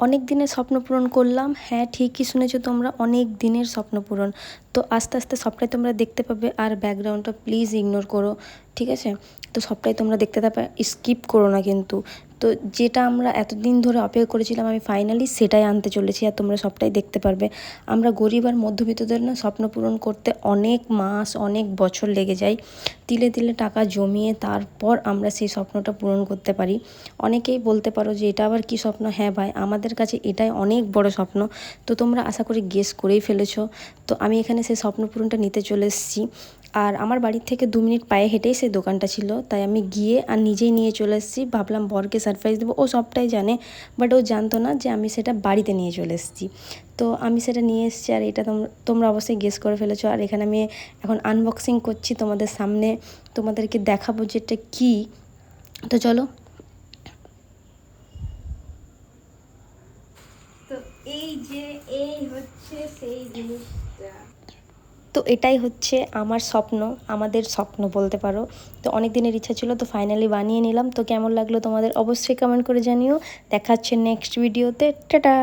অনেক দিনের স্বপ্ন পূরণ করলাম। হ্যাঁ, ঠিকই শুনেছো তোমরা, অনেক দিনের স্বপ্ন পূরণ। তো আস্তে আস্তে সবটাই তোমরা দেখতে পাবে, আর ব্যাকগ্রাউন্ডটা প্লিজ ইগনোর করো, ঠিক আছে? তো সবটাই তোমরা দেখতে পাবে, স্কিপ করো না কিন্তু। তো যেটা আমরা এতদিন ধরে অপেক্ষা করেছিলাম, আমি ফাইনালি সেটাই আনতে চলেছি, আর তোমরা সবটাই দেখতে পারবে। আমরা গরিব আর মধ্যবিত্তদের না স্বপ্ন পূরণ করতে অনেক মাস, অনেক বছর লেগে যায়। তিলে তিলে টাকা জমিয়ে তারপর আমরা সেই স্বপ্নটা পূরণ করতে পারি। অনেকেই বলতে পারো যে এটা আবার কী স্বপ্ন? হ্যাঁ ভাই, আমাদের কাছে এটাই অনেক বড় স্বপ্ন। তো তোমরা আশা করি গেস করেই ফেলেছো। তো আমি এখানে সেই স্বপ্ন পূরণটা নিতে চলে এসেছি। আর আমার বাড়ির থেকে 2 মিনিট পায়ে হেঁটেই সেই দোকানটা ছিল, তাই আমি গিয়ে আর নিজেই নিয়ে চলে এসেছি। ভাবলাম বরকে সারপ্রাইজ দেবো, ও সবটাই জানে, বাট ও জানতো না যে আমি সেটা বাড়িতে নিয়ে চলে এসেছি। তো আমি সেটা নিয়ে এসেছি, আর এটা তোমরা অবশ্যই গেস করে ফেলেছো। আর এখানে আমি এখন আনবক্সিং করছি তোমাদের সামনে, তোমাদেরকে দেখাবো যে এটা কী। তো চলো। তো এই হচ্ছে সেই জিনিসটা। তো এটাই হচ্ছে আমার স্বপ্ন, আমাদের স্বপ্ন বলতে পারো। তো অনেক দিনের ইচ্ছা ছিল, তো ফাইনালি বানিয়ে নিলাম। তো কেমন লাগলো তোমাদের অবশ্যই কমেন্ট করে জানিও। দেখা হচ্ছে নেক্সট ভিডিওতে। টাটা।